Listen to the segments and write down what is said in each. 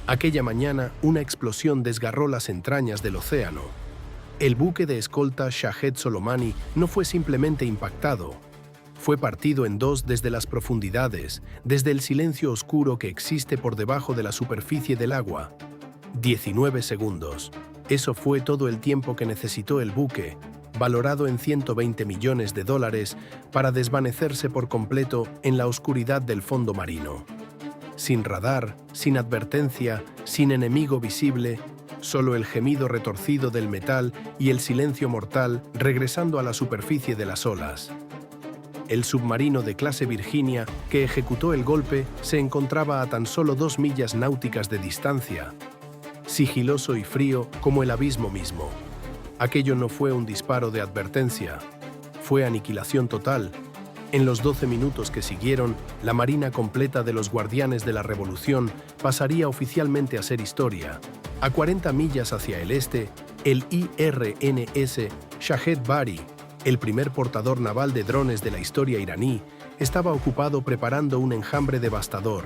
Aquella mañana, una explosión desgarró las entrañas del océano. El buque de escolta Shahed Solomani no fue simplemente impactado. Fue partido en dos desde las profundidades, desde el silencio oscuro que existe por debajo de la superficie del agua. 19 segundos. Eso fue todo el tiempo que necesitó el buque, valorado en $120 millones, para desvanecerse por completo en la oscuridad del fondo marino. Sin radar, sin advertencia, sin enemigo visible, solo el gemido retorcido del metal y el silencio mortal regresando a la superficie de las olas. El submarino de clase Virginia que ejecutó el golpe se encontraba a tan solo 2 millas náuticas de distancia, sigiloso y frío como el abismo mismo. Aquello no fue un disparo de advertencia, fue aniquilación total. En los 12 minutos que siguieron, la marina completa de los Guardianes de la Revolución pasaría oficialmente a ser historia. A 40 millas hacia el este, el IRNS Shahed Bari, el primer portador naval de drones de la historia iraní, estaba ocupado preparando un enjambre devastador.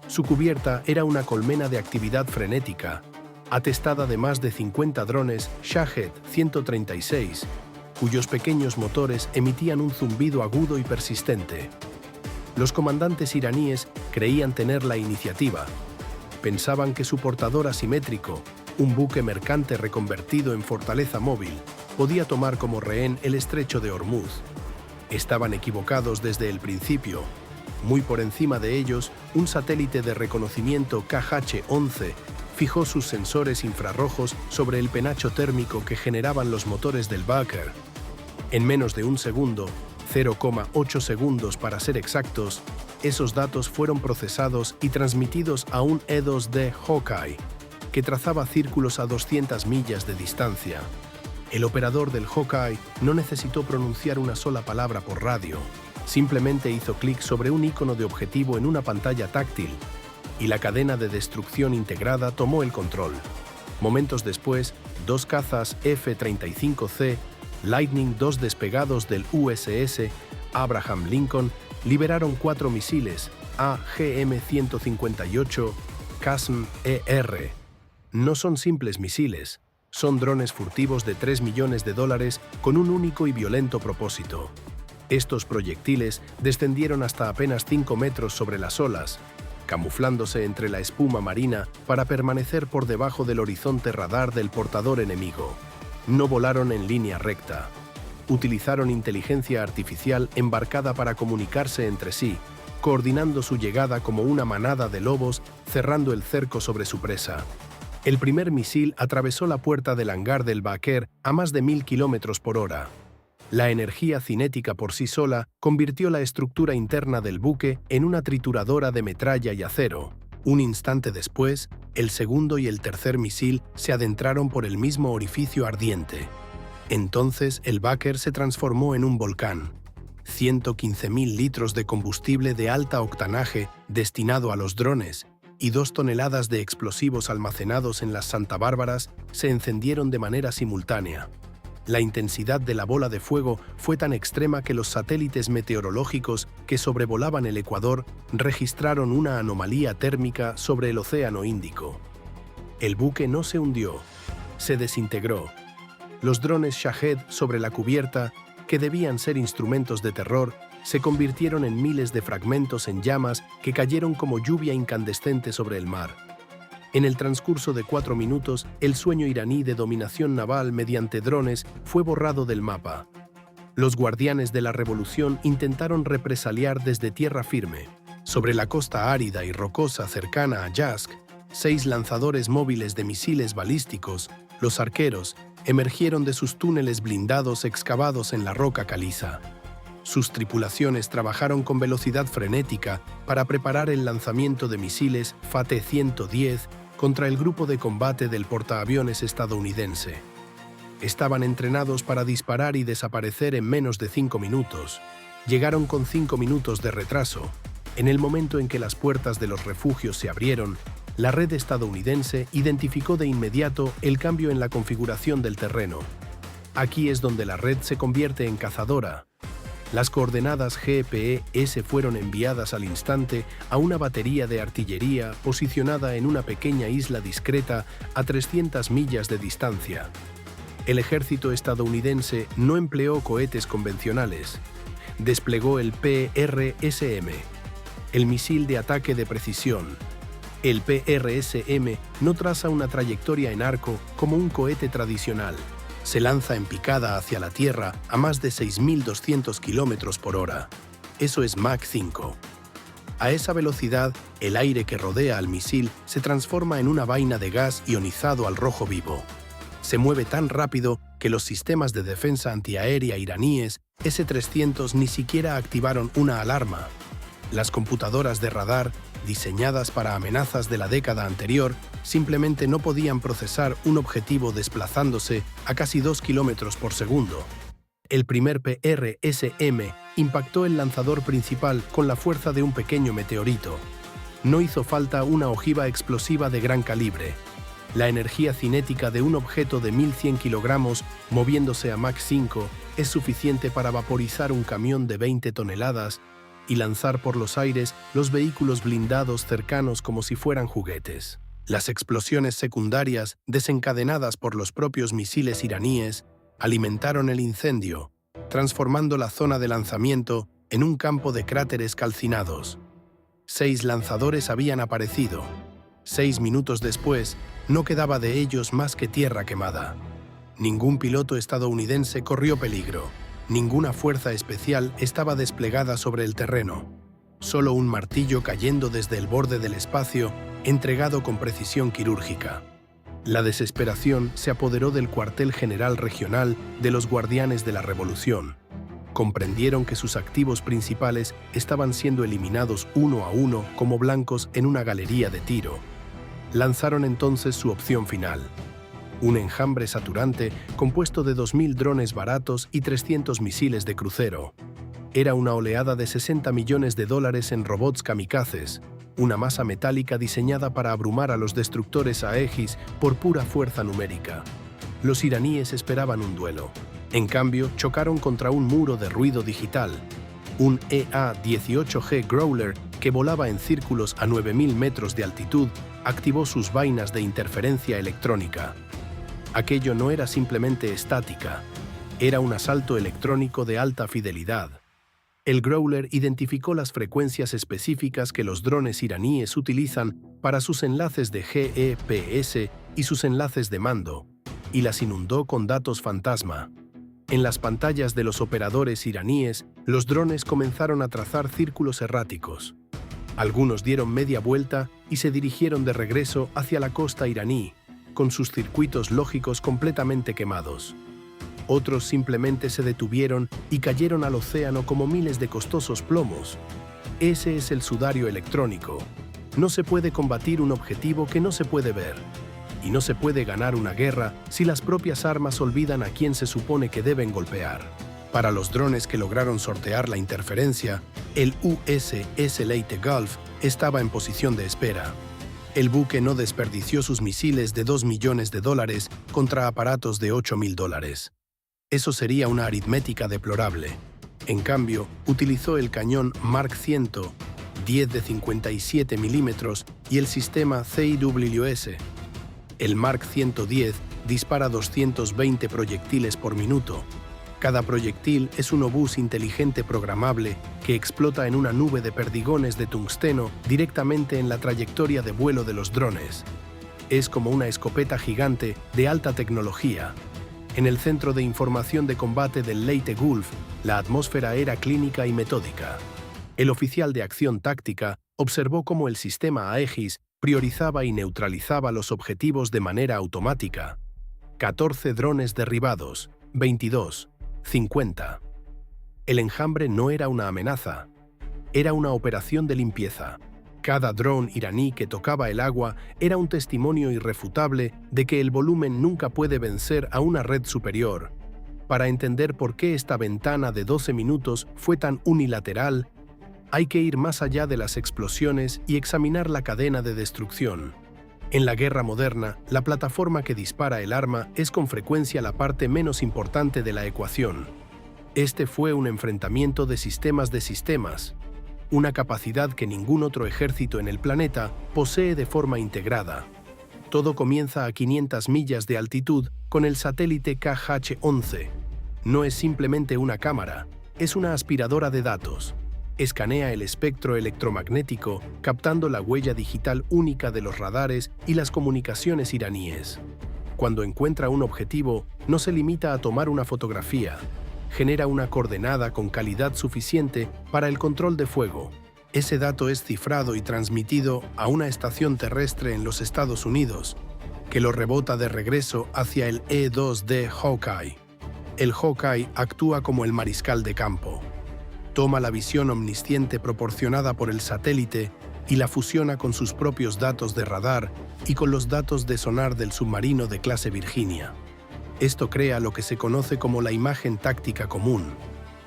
Su cubierta era una colmena de actividad frenética, atestada de más de 50 drones Shahed 136, cuyos pequeños motores emitían un zumbido agudo y persistente. Los comandantes iraníes creían tener la iniciativa. Pensaban que su portador asimétrico, un buque mercante reconvertido en fortaleza móvil, podía tomar como rehén el estrecho de Hormuz. Estaban equivocados desde el principio. Muy por encima de ellos, un satélite de reconocimiento KH-11 fijó sus sensores infrarrojos sobre el penacho térmico que generaban los motores del Valkyr. En menos de un segundo, 0,8 segundos para ser exactos, esos datos fueron procesados y transmitidos a un E-2D Hawkeye, que trazaba círculos a 200 millas de distancia. El operador del Hawkeye no necesitó pronunciar una sola palabra por radio, simplemente hizo clic sobre un icono de objetivo en una pantalla táctil, y la cadena de destrucción integrada tomó el control. Momentos después, 2 cazas F-35C Lightning II despegados del USS Abraham Lincoln liberaron 4 misiles AGM-158 CASM-ER. No son simples misiles, son drones furtivos de $3 millones con un único y violento propósito. Estos proyectiles descendieron hasta apenas 5 metros sobre las olas, camuflándose entre la espuma marina para permanecer por debajo del horizonte radar del portador enemigo. No volaron en línea recta. Utilizaron inteligencia artificial embarcada para comunicarse entre sí, coordinando su llegada como una manada de lobos cerrando el cerco sobre su presa. El primer misil atravesó la puerta del hangar del Valkyr a más de 1000 kilómetros por hora. La energía cinética por sí sola convirtió la estructura interna del buque en una trituradora de metralla y acero. Un instante después, el segundo y el tercer misil se adentraron por el mismo orificio ardiente. Entonces el Valkyr se transformó en un volcán. 115.000 litros de combustible de alta octanaje destinado a los drones y 2 toneladas de explosivos almacenados en las Santa Bárbaras se encendieron de manera simultánea. La intensidad de la bola de fuego fue tan extrema que los satélites meteorológicos que sobrevolaban el Ecuador registraron una anomalía térmica sobre el Océano Índico. El buque no se hundió, se desintegró. Los drones Shahed sobre la cubierta, que debían ser instrumentos de terror, se convirtieron en miles de fragmentos en llamas que cayeron como lluvia incandescente sobre el mar. En el transcurso de 4 minutos, el sueño iraní de dominación naval mediante drones fue borrado del mapa. Los Guardianes de la Revolución intentaron represaliar desde tierra firme. Sobre la costa árida y rocosa cercana a Yazd, 6 lanzadores móviles de misiles balísticos, los arqueros, emergieron de sus túneles blindados excavados en la roca caliza. Sus tripulaciones trabajaron con velocidad frenética para preparar el lanzamiento de misiles Fateh-110 contra el grupo de combate del portaaviones estadounidense. Estaban entrenados para disparar y desaparecer en menos de 5 minutos. Llegaron con 5 minutos de retraso. En el momento en que las puertas de los refugios se abrieron, la red estadounidense identificó de inmediato el cambio en la configuración del terreno. Aquí es donde la red se convierte en cazadora. Las coordenadas GPS fueron enviadas al instante a una batería de artillería posicionada en una pequeña isla discreta a 300 millas de distancia. El ejército estadounidense no empleó cohetes convencionales. Desplegó el PRSM, el misil de ataque de precisión. El PRSM no traza una trayectoria en arco como un cohete tradicional. Se lanza en picada hacia la Tierra a más de 6.200 km por hora. Eso es Mach 5. A esa velocidad, el aire que rodea al misil se transforma en una vaina de gas ionizado al rojo vivo. Se mueve tan rápido que los sistemas de defensa antiaérea iraníes S-300 ni siquiera activaron una alarma. Las computadoras de radar, diseñadas para amenazas de la década anterior, simplemente no podían procesar un objetivo desplazándose a casi 2 km por segundo. El primer PRSM impactó el lanzador principal con la fuerza de un pequeño meteorito. No hizo falta una ojiva explosiva de gran calibre. La energía cinética de un objeto de 1.100 kilogramos moviéndose a Mach 5 es suficiente para vaporizar un camión de 20 toneladas y lanzar por los aires los vehículos blindados cercanos como si fueran juguetes. Las explosiones secundarias, desencadenadas por los propios misiles iraníes, alimentaron el incendio, transformando la zona de lanzamiento en un campo de cráteres calcinados. 6 lanzadores habían aparecido. 6 minutos después, no quedaba de ellos más que tierra quemada. Ningún piloto estadounidense corrió peligro. Ninguna fuerza especial estaba desplegada sobre el terreno. Solo un martillo cayendo desde el borde del espacio, entregado con precisión quirúrgica. La desesperación se apoderó del cuartel general regional de los Guardianes de la Revolución. Comprendieron que sus activos principales estaban siendo eliminados uno a uno como blancos en una galería de tiro. Lanzaron entonces su opción final. Un enjambre saturante compuesto de 2.000 drones baratos y 300 misiles de crucero. Era una oleada de $60 millones en robots kamikazes, una masa metálica diseñada para abrumar a los destructores Aegis por pura fuerza numérica. Los iraníes esperaban un duelo. En cambio, chocaron contra un muro de ruido digital. Un EA-18G Growler, que volaba en círculos a 9.000 metros de altitud, activó sus vainas de interferencia electrónica. Aquello no era simplemente estática, era un asalto electrónico de alta fidelidad. El Growler identificó las frecuencias específicas que los drones iraníes utilizan para sus enlaces de GPS y sus enlaces de mando, y las inundó con datos fantasma. En las pantallas de los operadores iraníes, los drones comenzaron a trazar círculos erráticos. Algunos dieron media vuelta y se dirigieron de regreso hacia la costa iraní, con sus circuitos lógicos completamente quemados. Otros simplemente se detuvieron y cayeron al océano como miles de costosos plomos. Ese es el sudario electrónico. No se puede combatir un objetivo que no se puede ver. Y no se puede ganar una guerra si las propias armas olvidan a quien se supone que deben golpear. Para los drones que lograron sortear la interferencia, el USS Leyte Gulf estaba en posición de espera. El buque no desperdició sus misiles de $2 millones contra aparatos de $8.000. Eso sería una aritmética deplorable. En cambio, utilizó el cañón Mark 100, 10 de 57 milímetros y el sistema CIWS. El Mark 110 dispara 220 proyectiles por minuto. Cada proyectil es un obús inteligente programable que explota en una nube de perdigones de tungsteno directamente en la trayectoria de vuelo de los drones. Es como una escopeta gigante de alta tecnología. En el centro de información de combate del Leyte Gulf, la atmósfera era clínica y metódica. El oficial de acción táctica observó cómo el sistema Aegis priorizaba y neutralizaba los objetivos de manera automática. 14 drones derribados, 22, 50. El enjambre no era una amenaza, era una operación de limpieza. Cada dron iraní que tocaba el agua era un testimonio irrefutable de que el volumen nunca puede vencer a una red superior. Para entender por qué esta ventana de 12 minutos fue tan unilateral, hay que ir más allá de las explosiones y examinar la cadena de destrucción. En la guerra moderna, la plataforma que dispara el arma es con frecuencia la parte menos importante de la ecuación. Este fue un enfrentamiento de sistemas, una capacidad que ningún otro ejército en el planeta posee de forma integrada. Todo comienza a 500 millas de altitud con el satélite KH-11. No es simplemente una cámara, es una aspiradora de datos. Escanea el espectro electromagnético, captando la huella digital única de los radares y las comunicaciones iraníes. Cuando encuentra un objetivo, no se limita a tomar una fotografía. Genera una coordenada con calidad suficiente para el control de fuego. Ese dato es cifrado y transmitido a una estación terrestre en los Estados Unidos, que lo rebota de regreso hacia el E-2D Hawkeye. El Hawkeye actúa como el mariscal de campo. Toma la visión omnisciente proporcionada por el satélite y la fusiona con sus propios datos de radar y con los datos de sonar del submarino de clase Virginia. Esto crea lo que se conoce como la imagen táctica común.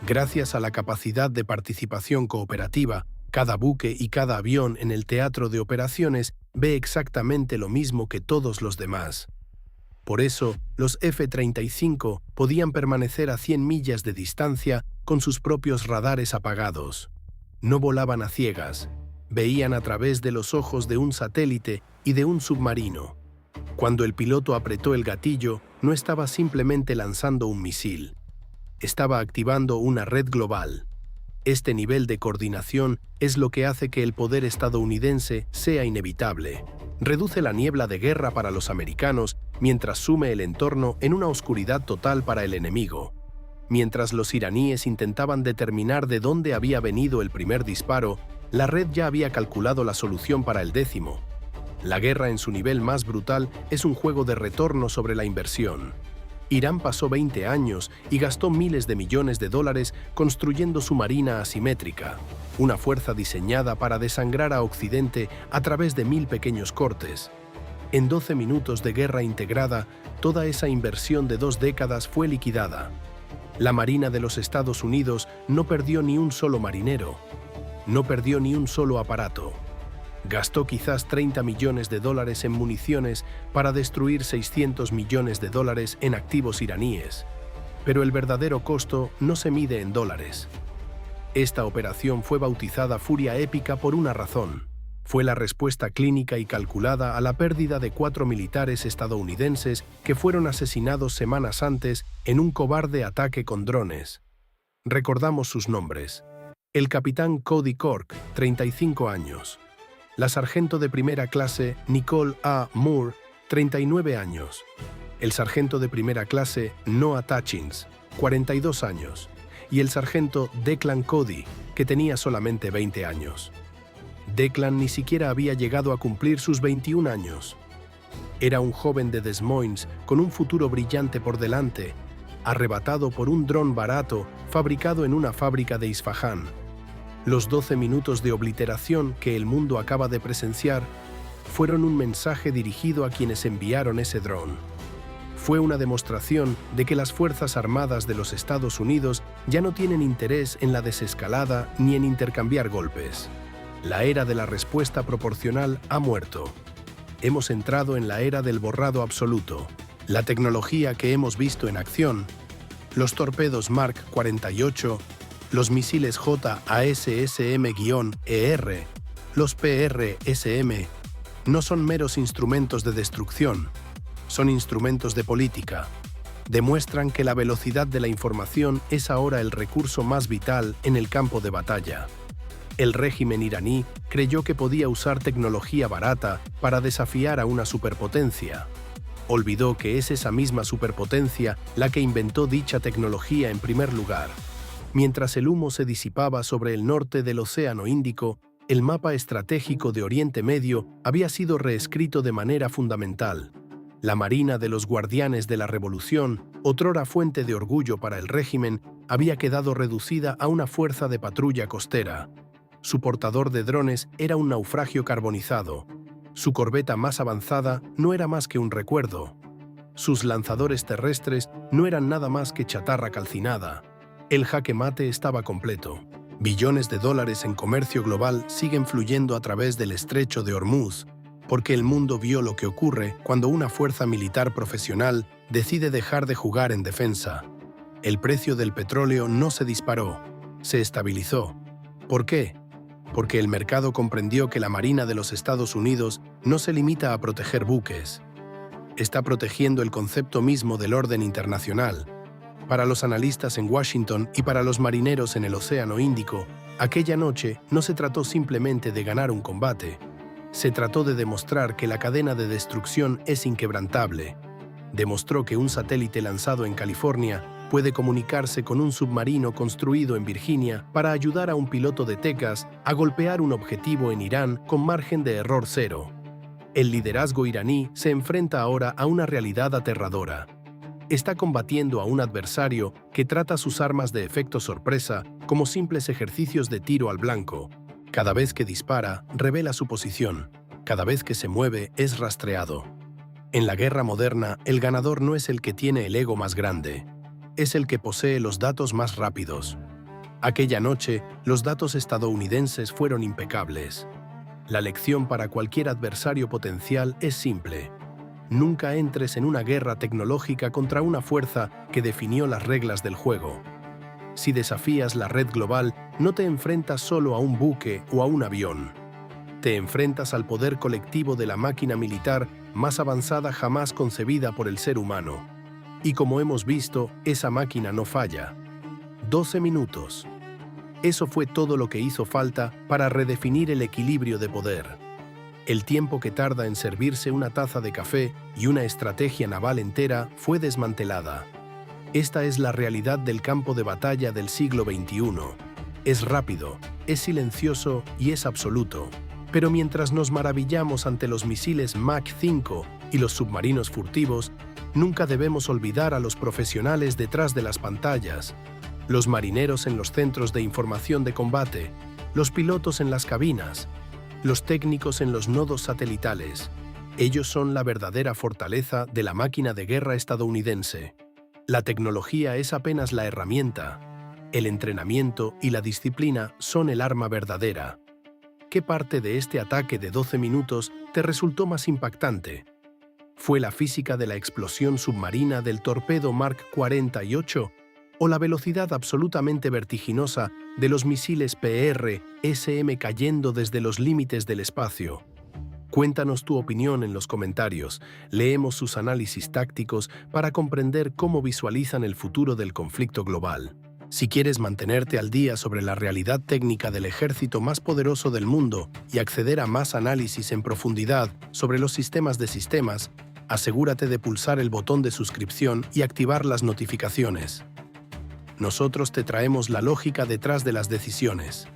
Gracias a la capacidad de participación cooperativa, cada buque y cada avión en el teatro de operaciones ve exactamente lo mismo que todos los demás. Por eso, los F-35 podían permanecer a 100 millas de distancia con sus propios radares apagados. No volaban a ciegas, veían a través de los ojos de un satélite y de un submarino. Cuando el piloto apretó el gatillo, no estaba simplemente lanzando un misil. Estaba activando una red global. Este nivel de coordinación es lo que hace que el poder estadounidense sea inevitable. Reduce la niebla de guerra para los americanos mientras sume el entorno en una oscuridad total para el enemigo. Mientras los iraníes intentaban determinar de dónde había venido el primer disparo, la red ya había calculado la solución para el 10º. La guerra en su nivel más brutal es un juego de retorno sobre la inversión. Irán pasó 20 años y gastó miles de millones de dólares construyendo su marina asimétrica, una fuerza diseñada para desangrar a Occidente a través de 1000 pequeños cortes. En 12 minutos de guerra integrada, toda esa inversión de 2 décadas fue liquidada. La Marina de los Estados Unidos no perdió ni un solo marinero, no perdió ni un solo aparato. Gastó quizás 30 millones de dólares en municiones para destruir 600 millones de dólares en activos iraníes. Pero el verdadero costo no se mide en dólares. Esta operación fue bautizada Furia Épica por una razón. Fue la respuesta clínica y calculada a la pérdida de 4 militares estadounidenses que fueron asesinados semanas antes en un cobarde ataque con drones. Recordamos sus nombres. El capitán Cody Cork, 35 años. La sargento de primera clase Nicole A. Moore, 39 años. El sargento de primera clase Noah Tatchins, 42 años. Y el sargento Declan Cody, que tenía solamente 20 años. Declan ni siquiera había llegado a cumplir sus 21 años. Era un joven de Des Moines con un futuro brillante por delante, arrebatado por un dron barato fabricado en una fábrica de Isfahán. Los 12 minutos de obliteración que el mundo acaba de presenciar fueron un mensaje dirigido a quienes enviaron ese dron. Fue una demostración de que las Fuerzas Armadas de los Estados Unidos ya no tienen interés en la desescalada ni en intercambiar golpes. La era de la respuesta proporcional ha muerto. Hemos entrado en la era del borrado absoluto. La tecnología que hemos visto en acción, los torpedos Mark 48, los misiles JASSM-ER, los PRSM, no son meros instrumentos de destrucción, son instrumentos de política. Demuestran que la velocidad de la información es ahora el recurso más vital en el campo de batalla. El régimen iraní creyó que podía usar tecnología barata para desafiar a una superpotencia. Olvidó que es esa misma superpotencia la que inventó dicha tecnología en primer lugar. Mientras el humo se disipaba sobre el norte del Océano Índico, el mapa estratégico de Oriente Medio había sido reescrito de manera fundamental. La Marina de los Guardianes de la Revolución, otrora fuente de orgullo para el régimen, había quedado reducida a una fuerza de patrulla costera. Su portador de drones era un naufragio carbonizado. Su corbeta más avanzada no era más que un recuerdo. Sus lanzadores terrestres no eran nada más que chatarra calcinada. El jaque mate estaba completo. Billones de dólares en comercio global siguen fluyendo a través del estrecho de Hormuz, porque el mundo vio lo que ocurre cuando una fuerza militar profesional decide dejar de jugar en defensa. El precio del petróleo no se disparó, se estabilizó. ¿Por qué? Porque el mercado comprendió que la Marina de los Estados Unidos no se limita a proteger buques. Está protegiendo el concepto mismo del orden internacional. Para los analistas en Washington y para los marineros en el Océano Índico, aquella noche no se trató simplemente de ganar un combate. Se trató de demostrar que la cadena de destrucción es inquebrantable. Demostró que un satélite lanzado en California puede comunicarse con un submarino construido en Virginia para ayudar a un piloto de Texas a golpear un objetivo en Irán con margen de error cero. El liderazgo iraní se enfrenta ahora a una realidad aterradora. Está combatiendo a un adversario que trata sus armas de efecto sorpresa como simples ejercicios de tiro al blanco. Cada vez que dispara, revela su posición. Cada vez que se mueve, es rastreado. En la guerra moderna, el ganador no es el que tiene el ego más grande. Es el que posee los datos más rápidos. Aquella noche, los datos estadounidenses fueron impecables. La lección para cualquier adversario potencial es simple. Nunca entres en una guerra tecnológica contra una fuerza que definió las reglas del juego. Si desafías la red global, no te enfrentas solo a un buque o a un avión. Te enfrentas al poder colectivo de la máquina militar más avanzada jamás concebida por el ser humano. Y como hemos visto, esa máquina no falla. 12 minutos. Eso fue todo lo que hizo falta para redefinir el equilibrio de poder. El tiempo que tarda en servirse una taza de café y una estrategia naval entera fue desmantelada. Esta es la realidad del campo de batalla del siglo XXI. Es rápido, es silencioso y es absoluto. Pero mientras nos maravillamos ante los misiles Mach 5 y los submarinos furtivos, nunca debemos olvidar a los profesionales detrás de las pantallas, los marineros en los centros de información de combate, los pilotos en las cabinas, los técnicos en los nodos satelitales. Ellos son la verdadera fortaleza de la máquina de guerra estadounidense. La tecnología es apenas la herramienta. El entrenamiento y la disciplina son el arma verdadera. ¿Qué parte de este ataque de 12 minutos te resultó más impactante? ¿Fue la física de la explosión submarina del torpedo Mark 48 o la velocidad absolutamente vertiginosa de los misiles PR-SM cayendo desde los límites del espacio? Cuéntanos tu opinión en los comentarios. Leemos sus análisis tácticos para comprender cómo visualizan el futuro del conflicto global. Si quieres mantenerte al día sobre la realidad técnica del ejército más poderoso del mundo y acceder a más análisis en profundidad sobre los sistemas de sistemas, asegúrate de pulsar el botón de suscripción y activar las notificaciones. Nosotros te traemos la lógica detrás de las decisiones.